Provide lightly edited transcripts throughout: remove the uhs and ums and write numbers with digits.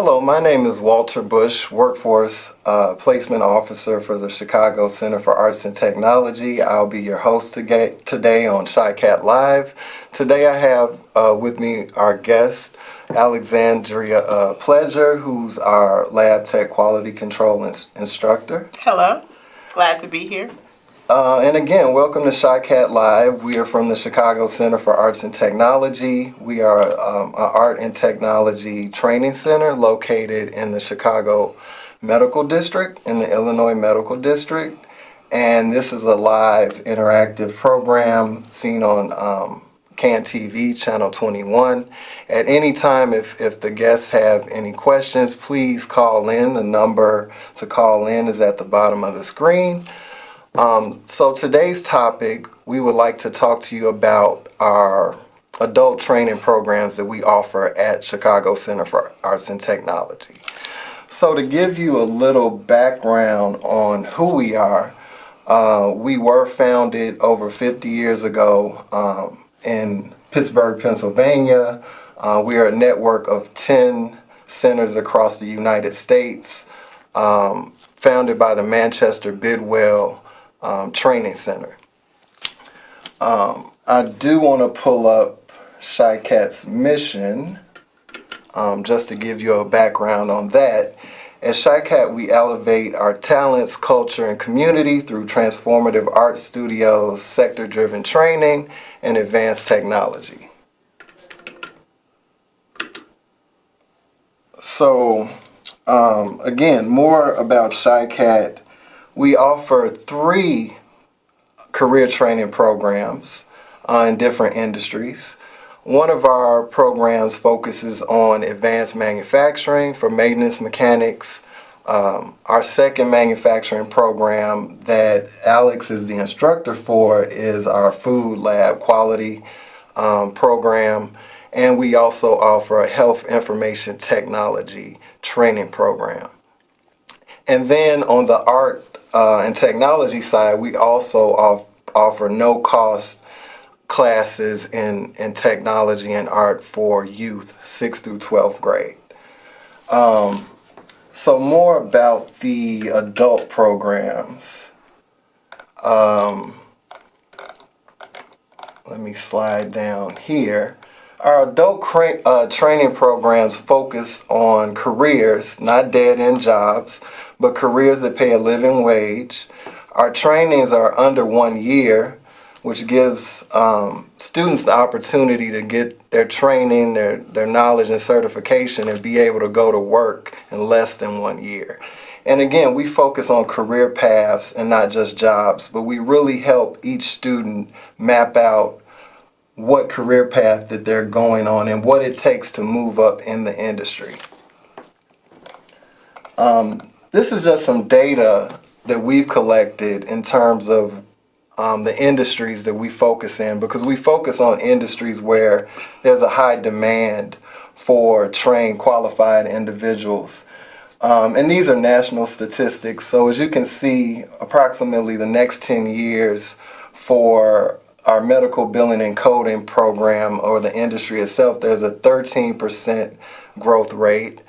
Hello, my name is Walter Bush, Workforce Placement Officer for the Chicago Center for Arts and Technology. I'll be your host today on CHICAT Live. Today I have with me our guest, Alexandria Pleasure, who's our Lab Tech Quality Control Instructor. Hello, glad to be here. And again, welcome to CHICAT Live. We are from the Chicago Center for Arts and Technology. We are an art and technology training center located in the Chicago Medical District, in the Illinois Medical District. And this is a live interactive program seen on CAN TV, Channel 21. At any time, if the guests have any questions, please call in. The number to call in is at the bottom of the screen. So today's topic, we would like to talk to you about our adult training programs that we offer at Chicago Center for Arts and Technology. So to give you a little background on who we are, we were founded over 50 years ago in Pittsburgh, Pennsylvania. We are a network of 10 centers across the United States, founded by the Manchester Bidwell Training Center. I do want to pull up CHICAT's mission just to give you a background on that. At CHICAT, we elevate our talents, culture, and community through transformative art studios, sector-driven training, and advanced technology. So, again, more about CHICAT. We offer 3 career training programs in different industries. One of our programs focuses on advanced manufacturing for maintenance mechanics. Our second manufacturing program that Alex is the instructor for is our food lab quality program. And we also offer a health information technology training program. And then on the art and technology side, we also offer no-cost classes in technology and art for youth, 6th through 12th grade. So more about the adult programs. Let me slide down here. Our adult training programs focus on careers, not dead-end jobs, but careers that pay a living wage. Our trainings are under 1 year, which gives students the opportunity to get their training, their knowledge and certification and be able to go to work in less than 1 year. And again, we focus on career paths and not just jobs, but we really help each student map out what career path that they're going on and what it takes to move up in the industry. This is just some data that we've collected in terms of the industries that we focus in, because we focus on industries where there's a high demand for trained, qualified individuals. And these are national statistics. So as you can see, approximately the next 10 years for our medical billing and coding program, or the industry itself, there's a 13% growth rate.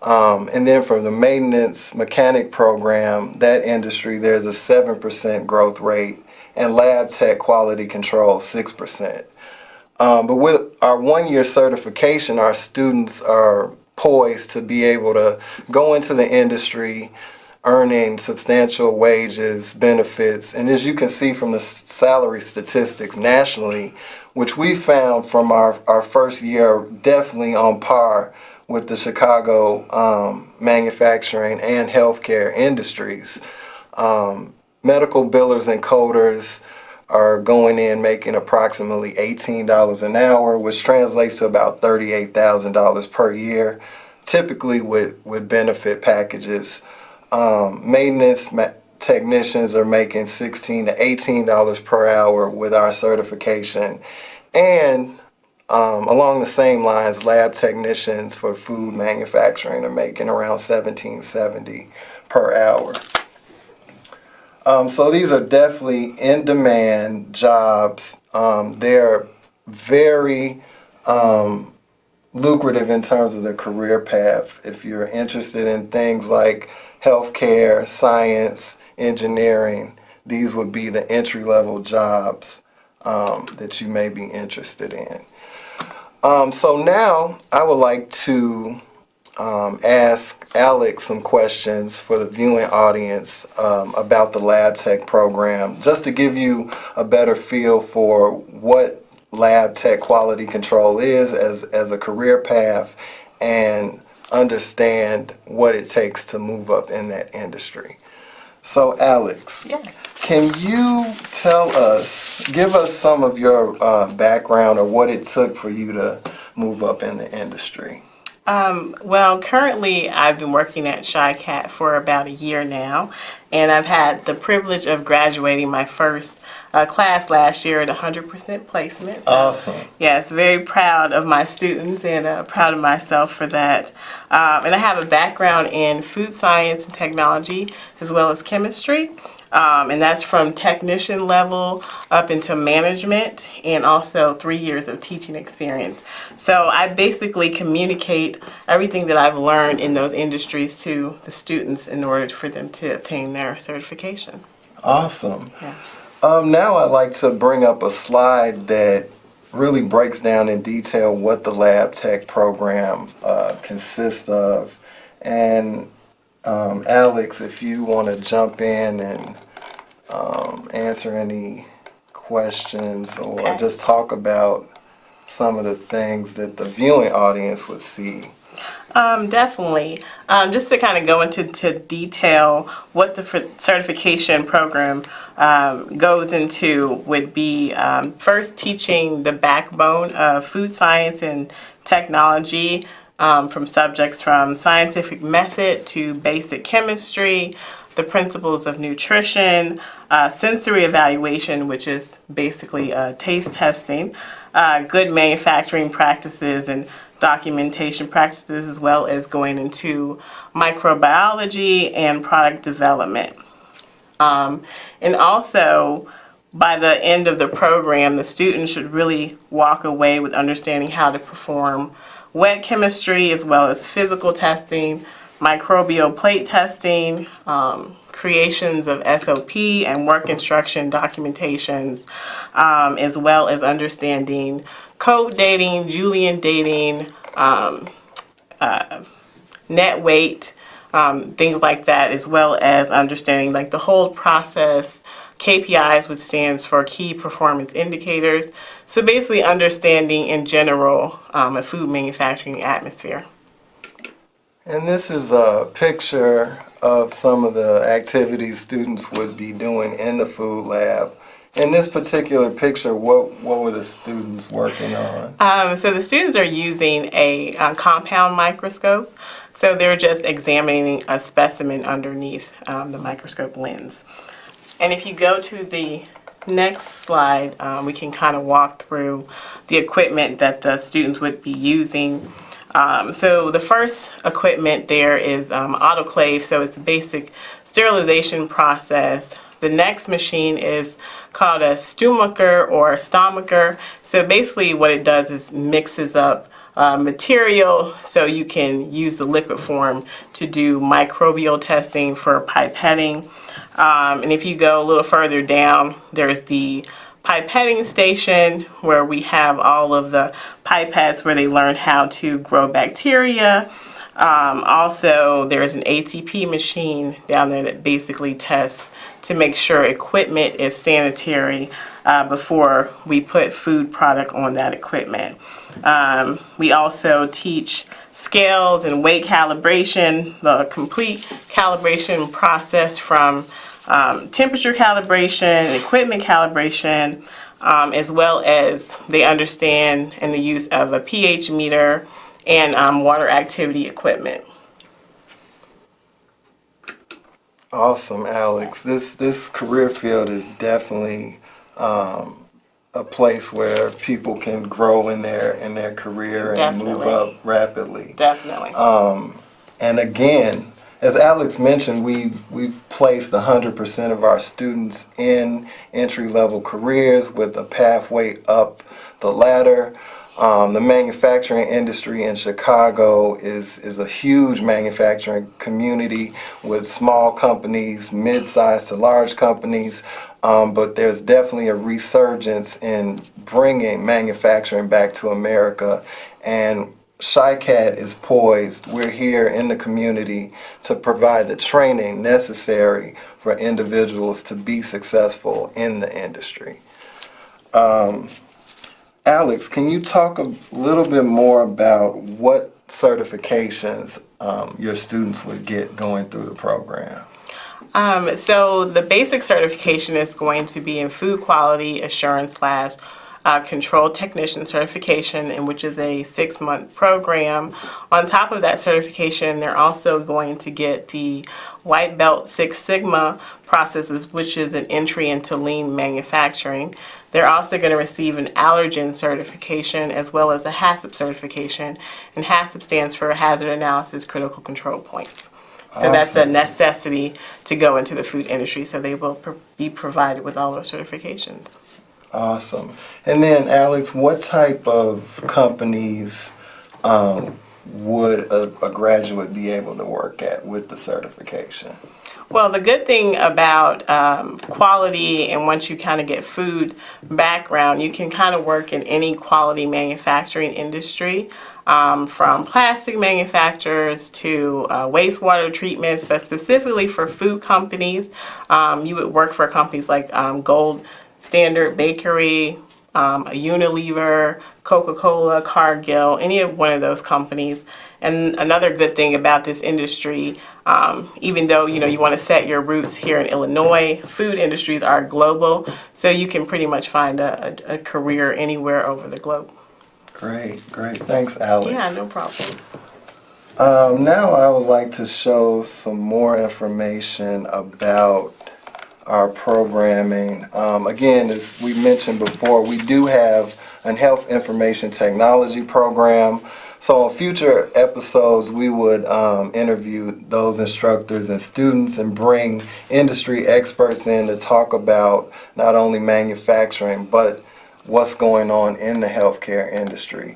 And then for the maintenance mechanic program, that industry, there's a 7% growth rate, and lab tech quality control, 6%. But with our 1-year certification, our students are poised to be able to go into the industry earning substantial wages, benefits, and as you can see from the salary statistics nationally, which we found from our first year definitely on par with the Chicago manufacturing and healthcare industries. Medical billers and coders are going in making approximately $18 an hour, which translates to about $38,000 per year, typically with benefit packages. Maintenance technicians are making $16 to $18 per hour with our certification. And along the same lines, lab technicians for food manufacturing are making around $17.70 per hour. So these are definitely in-demand jobs. They're very lucrative in terms of the career path. If you're interested in things like healthcare, science, engineering, these would be the entry-level jobs that you may be interested in. So now I would like to ask Alex some questions for the viewing audience about the Lab Tech program, just to give you a better feel for what Lab Tech quality control is as a career path and understand what it takes to move up in that industry. So Alex, Yes. can you give us some of your background or what it took for you to move up in the industry? Well, currently I've been working at CHICAT for about a year now, and I've had the privilege of graduating my first class last year at 100% placement. So, Awesome. yes, very proud of my students and proud of myself for that. And I have a background in food science and technology as well as chemistry. And that's from technician level up into management and also 3 years of teaching experience. So I basically communicate everything that I've learned in those industries to the students in order for them to obtain their certification. Awesome. Yeah. Now I'd like to bring up a slide that really breaks down in detail what the Lab Tech program consists of. And Alex, if you want to jump in and answer any questions or Okay. just talk about some of the things that the viewing audience would see. Definitely. Just to kind of go into detail, what the certification program goes into would be first teaching the backbone of food science and technology from subjects from scientific method to basic chemistry, the principles of nutrition, sensory evaluation, which is basically taste testing, good manufacturing practices and documentation practices, as well as going into microbiology and product development. And also, by the end of the program, the students should really walk away with understanding how to perform wet chemistry as well as physical testing, microbial plate testing, creations of SOP and work instruction documentations, as well as understanding code dating, Julian dating, net weight, things like that, as well as understanding like the whole process, KPIs, which stands for key performance indicators. So basically understanding in general a food manufacturing atmosphere. And this is a picture of some of the activities students would be doing in the food lab. In this particular picture, what were the students working on? So the students are using a compound microscope. So they're just examining a specimen underneath the microscope lens. And if you go to the next slide, we can kind of walk through the equipment that the students would be using. So the first equipment there is autoclave, so it's a basic sterilization process. The next machine is called a stomacher or a stomacher. So basically what it does is mixes up material so you can use the liquid form to do microbial testing for pipetting. And if you go a little further down, there's the pipetting station where we have all of the pipettes where they learn how to grow bacteria. Also, there's an ATP machine down there that basically tests to make sure equipment is sanitary before we put food product on that equipment. We also teach scales and weight calibration, the complete calibration process from temperature calibration, equipment calibration, as well as they understand and the use of a pH meter and water activity equipment. Awesome, Alex. This career field is definitely a place where people can grow in their career and move Definitely. up rapidly. Definitely. And again, as Alex mentioned, we've placed 100% of our students in entry-level careers with a pathway up the ladder. The manufacturing industry in Chicago is a huge manufacturing community with small companies, mid-sized to large companies, but there's definitely a resurgence in bringing manufacturing back to America, and CHICAT is poised. We're here in the community to provide the training necessary for individuals to be successful in the industry. Alex, can you talk a little bit more about what certifications your students would get going through the program? So the basic certification is going to be in food quality assurance / control technician certification, and which is a 6-month program. On top of that certification, they're also going to get the White Belt Six Sigma processes, which is an entry into lean manufacturing. They're also going to receive an allergen certification as well as a HACCP certification, and HACCP stands for Hazard Analysis Critical Control Points. So that's a necessity to go into the food industry, so they will be provided with all those certifications. Awesome. And then, Alex, what type of companies would a graduate be able to work at with the certification? Well, the good thing about quality, and once you kind of get food background, you can kind of work in any quality manufacturing industry, from plastic manufacturers to wastewater treatments, but specifically for food companies, you would work for companies like Gold Standard Bakery, Unilever, Coca-Cola, Cargill, any of one of those companies. And another good thing about this industry, even though you want to set your roots here in Illinois, food industries are global, so you can pretty much find a career anywhere over the globe. Great. Thanks, Alex. Yeah, no problem. Now I would like to show some more information about our programming. Again, as we mentioned before, we do have an health information technology program. So in future episodes, we would interview those instructors and students and bring industry experts in to talk about not only manufacturing, but what's going on in the healthcare industry.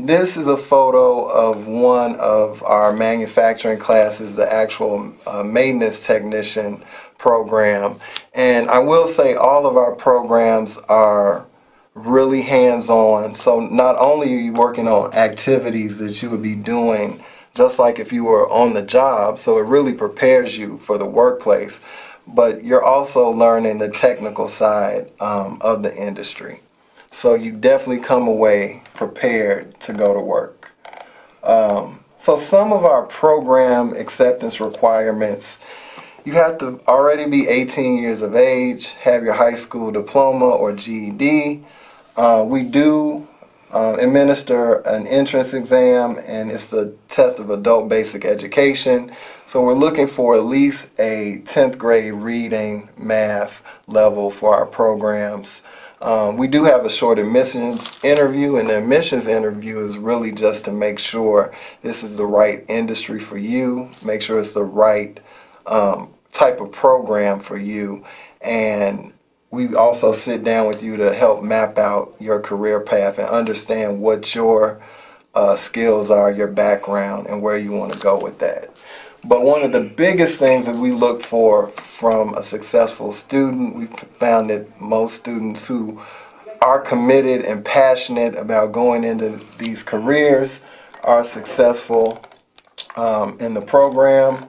This is a photo of one of our manufacturing classes, the actual maintenance technician program. And I will say all of our programs are really hands-on. So not only are you working on activities that you would be doing just like if you were on the job, so it really prepares you for the workplace, but you're also learning the technical side of the industry. So you definitely come away prepared to go to work. So some of our program acceptance requirements: you have to already be 18 years of age, have your high school diploma or GED. We do administer an entrance exam, and it's the test of adult basic education. So we're looking for at least a 10th grade reading math level for our programs. We do have a short admissions interview, and the admissions interview is really just to make sure this is the right industry for you, make sure it's the right type of program for you, and we also sit down with you to help map out your career path and understand what your skills are, your background, and where you want to go with that. But one of the biggest things that we look for from a successful student, we found that most students who are committed and passionate about going into these careers are successful in the program.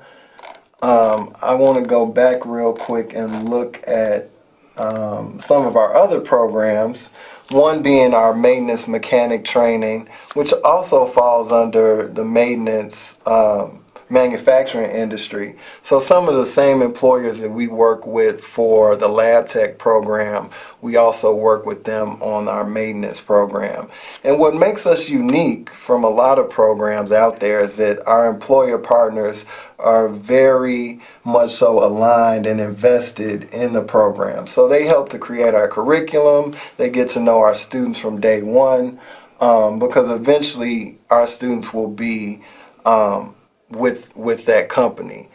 I want to go back real quick and look at some of our other programs, one being our maintenance mechanic training, which also falls under the maintenance manufacturing industry. So some of the same employers that we work with for the lab tech program, we also work with them on our maintenance program. And what makes us unique from a lot of programs out there is that our employer partners are very much so aligned and invested in the program. So they help to create our curriculum. They get to know our students from day one, because eventually our students will be with that company.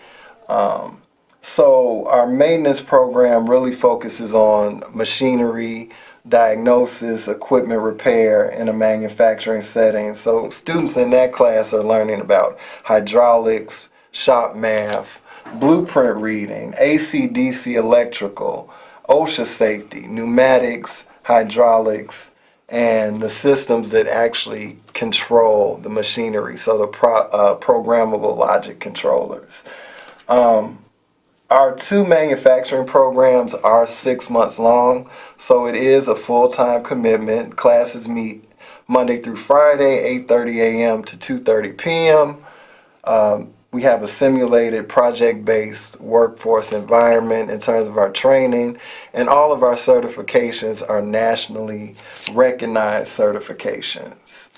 So our maintenance program really focuses on machinery, diagnosis, equipment repair in a manufacturing setting. So students in that class are learning about hydraulics, shop math, blueprint reading, AC/DC electrical, OSHA safety, pneumatics, hydraulics, and the systems that actually control the machinery, so the programmable logic controllers. Our two manufacturing programs are 6 months long, so it is a full-time commitment. Classes meet Monday through Friday, 8:30 a.m. to 2:30 p.m. We have a simulated project-based workforce environment in terms of our training, and all of our certifications are nationally recognized certifications.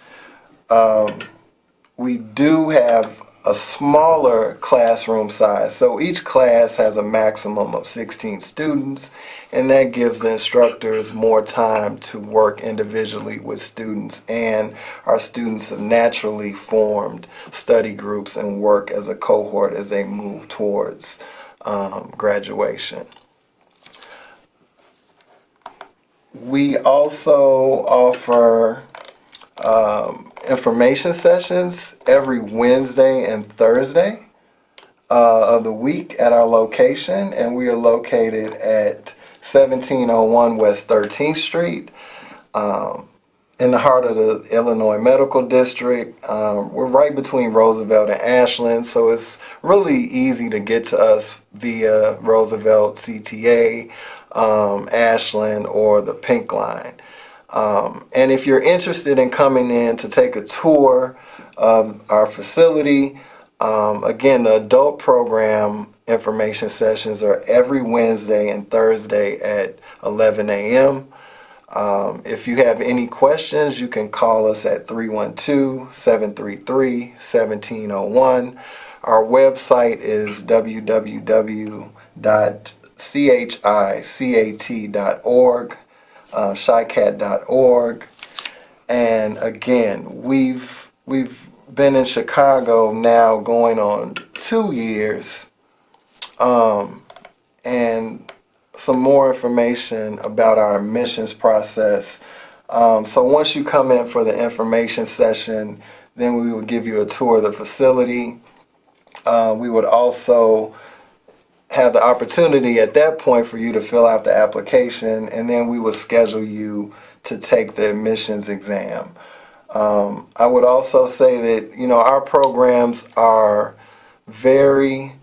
We do have a smaller classroom size, so each class has a maximum of 16 students, and that gives the instructors more time to work individually with students, and our students have naturally formed study groups and work as a cohort as they move towards graduation. We also offer information sessions every Wednesday and Thursday of the week at our location, and we are located at 1701 West 13th Street in the heart of the Illinois Medical District. We're right between Roosevelt and Ashland, so it's really easy to get to us via Roosevelt, CTA, Ashland, or the Pink Line. And if you're interested in coming in to take a tour of our facility, again, the adult program information sessions are every Wednesday and Thursday at 11 a.m. If you have any questions, you can call us at 312-733-1701. Our website is www.chicat.org. CHICAT.org, and again, we've been in Chicago now going on 2 years, and some more information about our admissions process. So once you come in for the information session, then we will give you a tour of the facility. We would also have the opportunity at that point for you to fill out the application, and then we would schedule you to take the admissions exam. I would also say that, our programs are very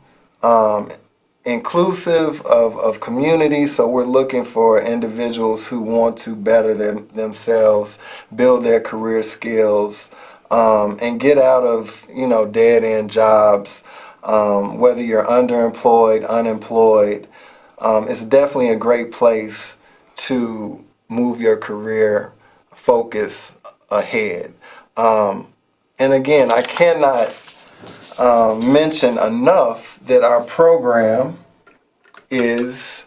inclusive of community, so we're looking for individuals who want to better themselves, build their career skills, and get out of, dead-end jobs. Whether you're underemployed, unemployed, it's definitely a great place to move your career focus ahead. And again, I cannot mention enough that our program is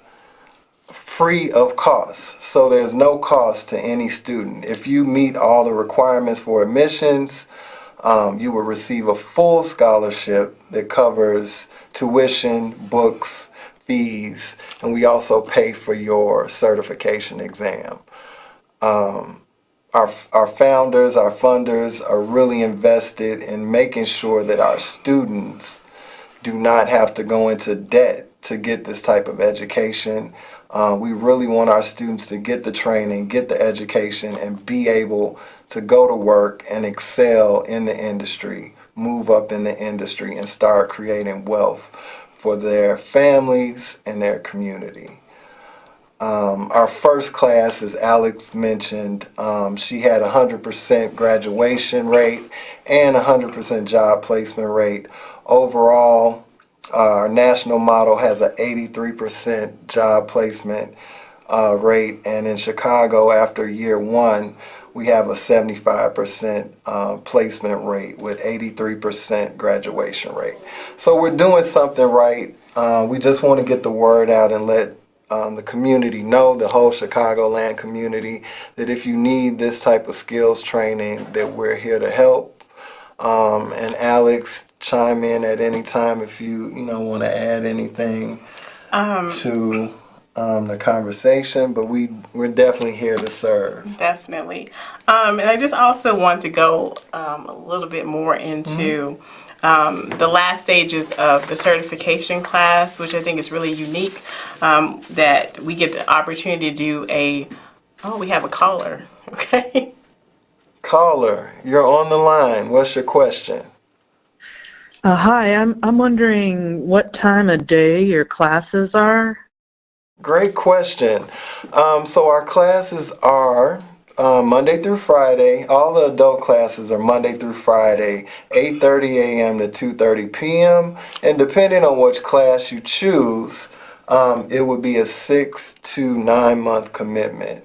free of cost. So there's no cost to any student. If you meet all the requirements for admissions, you will receive a full scholarship that covers tuition, books, fees, and we also pay for your certification exam. Our founders, our funders are really invested in making sure that our students do not have to go into debt to get this type of education. We really want our students to get the training, get the education, and be able to go to work and excel in the industry, move up in the industry, and start creating wealth for their families and their community. Our first class, as Alex mentioned, she had a 100% graduation rate and a 100% job placement rate. Overall, our national model has an 83% job placement rate, and in Chicago, after year one, we have a 75% placement rate with 83% graduation rate. So we're doing something right. We just want to get the word out and let the community know, the whole Chicagoland community, that if you need this type of skills training, that we're here to help. And Alex, chime in at any time if you want to add anything to the conversation, but we're definitely here to serve. Definitely. And I just also want to go a little bit more into the last stages of the certification class, which I think is really unique, that we get the opportunity to do we have a caller, okay? Caller, you're on the line. What's your question? Hi, I'm wondering what time of day your classes are. Great question. So our classes are Monday through Friday. All the adult classes are Monday through Friday, 8:30 a.m. to 2:30 p.m. And depending on which class you choose, it would be a 6 to 9 month commitment.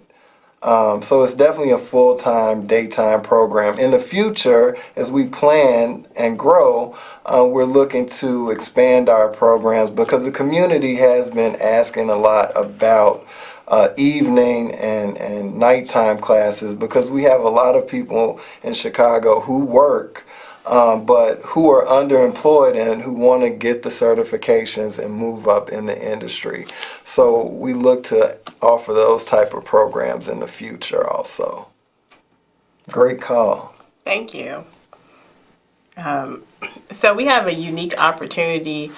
So it's definitely a full-time, daytime program. In the future, as we plan and grow, we're looking to expand our programs because the community has been asking a lot about evening and nighttime classes because we have a lot of people in Chicago who work but who are underemployed and who want to get the certifications and move up in the industry. So we look to offer those type of programs in the future also. Great call. Thank you. So we have a unique opportunity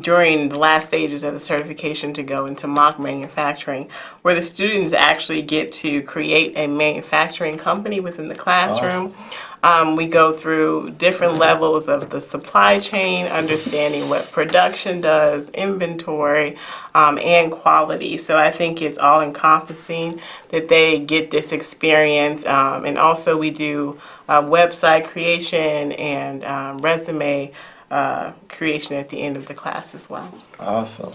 during the last stages of the certification to go into mock manufacturing, where the students actually get to create a manufacturing company within the classroom. We go through different levels of the supply chain, understanding what production does, inventory, and quality. So I think it's all encompassing that they get this experience. And also we do website creation and resume creation at the end of the class as well. Awesome.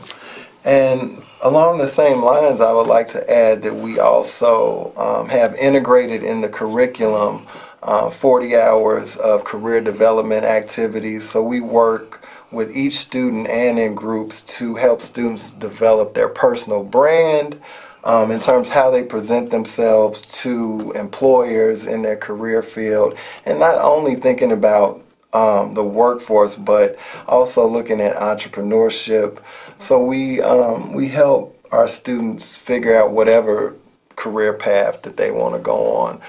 And along the same lines, I would like to add that we also have integrated in the curriculum 40 hours of career development activities. So we work with each student and in groups to help students develop their personal brand in terms of how they present themselves to employers in their career field, and not only thinking about the workforce, but also looking at entrepreneurship. So we help our students figure out whatever career path that they want to go on.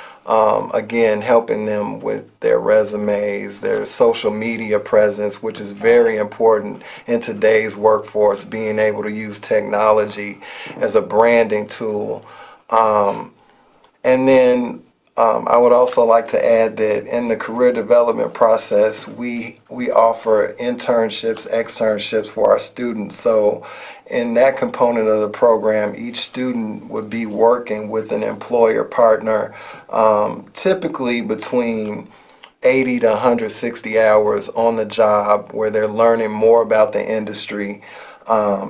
Again, helping them with their resumes, their social media presence, which is very important in today's workforce, being able to use technology as a branding tool. And then I would also like to add that in the career development process, we offer internships, externships for our students. So in that component of the program, each student would be working with an employer partner, typically between 80 to 160 hours on the job where they're learning more about the industry,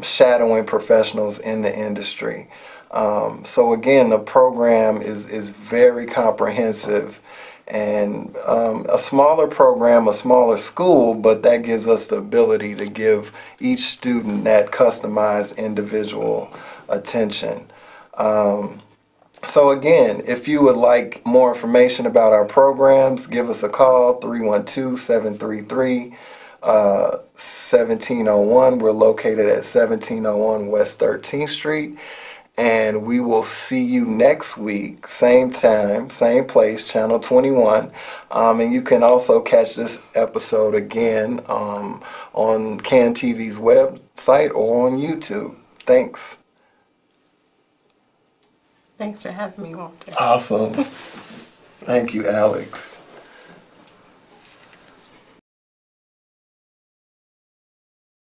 shadowing professionals in the industry. So again, the program is very comprehensive and a smaller program, a smaller school, but that gives us the ability to give each student that customized individual attention. So again, if you would like more information about our programs, give us a call, 312-733-1701. We're located at 1701 West 13th Street. And we will see you next week, same time, same place, Channel 21. And you can also catch this episode again on CAN TV's website or on YouTube. Thanks. Thanks for having me, Walter. Awesome. Thank you, Alex.